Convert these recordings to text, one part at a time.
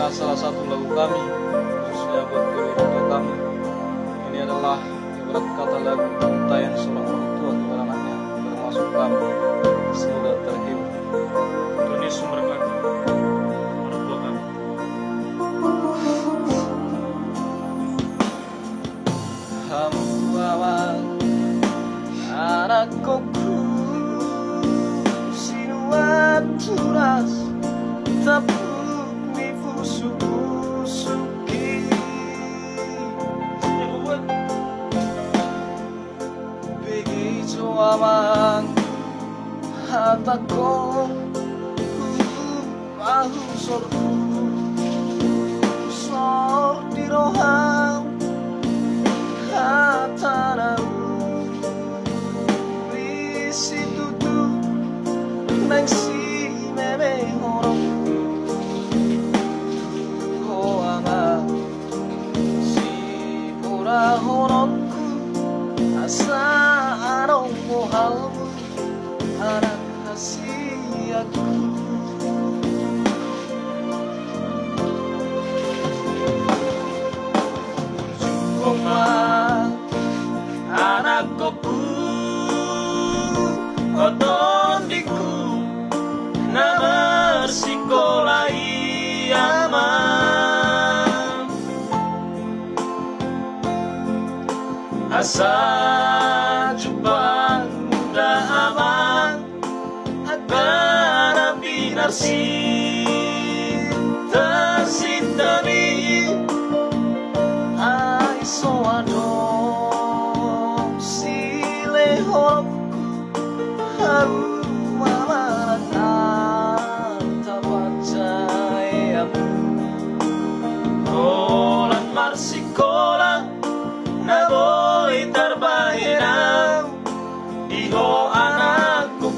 adalah salah satu lagu kami, khususnya buat kedua orang tua kami. Ini adalah ibarat kata lagu untayan seorang orang tua kepada anaknya, termasuk kami. Semoga terhibur. Ini sumber lagu orang tua kami. Hambawan anakku sinuaturas tapuk mi fusuki begitu aman hataku bahu sorku sor di roham hatanau risi tutu nang si meme horong ho ama si ora horongku asa arong mohalmu anak hasiaku anakku otondiku nama sekolah aman asa jumpa muda aman agar binar si tersintani ai soadong sile hopku hau mamaratan tapacayamu Olan marsikola na boy tarbahinam iho anakku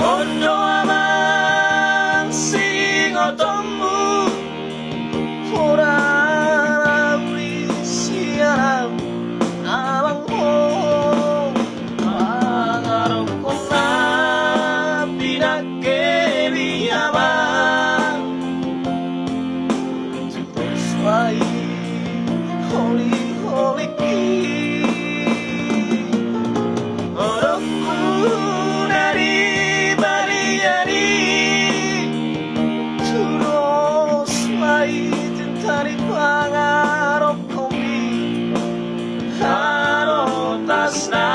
Ondo aman sing otomu ora siaram abang mo pangarap ko na pinagkeliyaman Tutos ay holy orokku dari baliani Turos ay tentari pangarap komi harotas na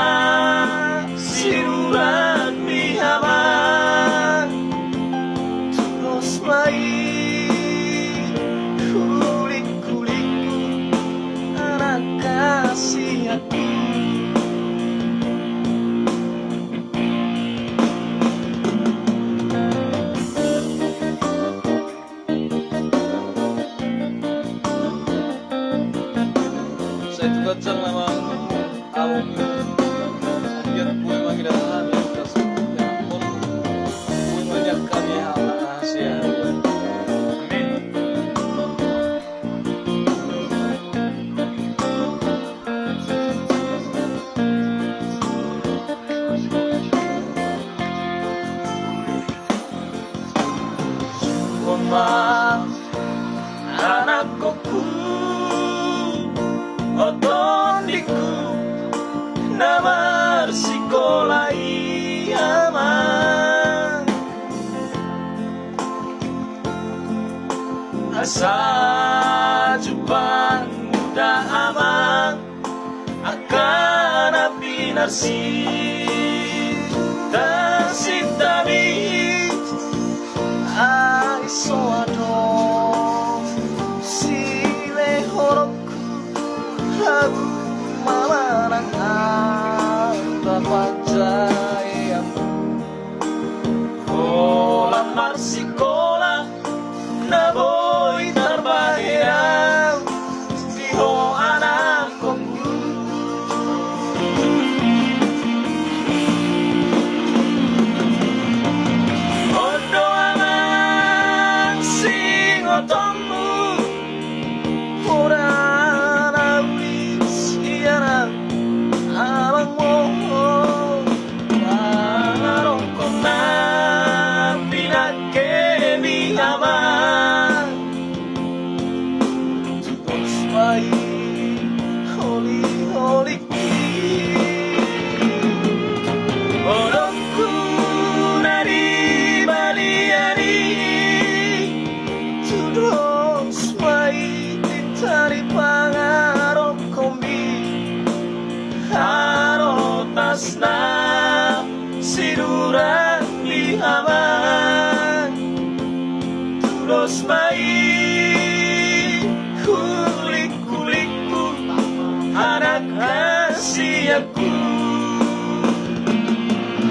sirurat mihaman Turos ay kulik-kulikku anak kasih aku Saya juga jangan awam biar kue manggil kami kasih dan pun kue banyak kami anak Asia. Amin. Mama anakku otondiku nama sekolah aman asa jumpa muda aman akan binar si tersintani ai soadong sile horokku habu malarang tapacayamu Olan marsikola na boy tarbahinam iho anakku Ondo aman sing otomu ora nawis siaran abang mo tasna siduran lihaman terus mai kulik-kulikku anak kasih aku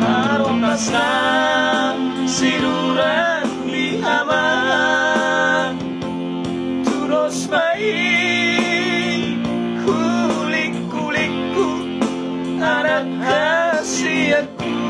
harum tasna siduran lihaman terus mai kulik-kulikku anak kasih aku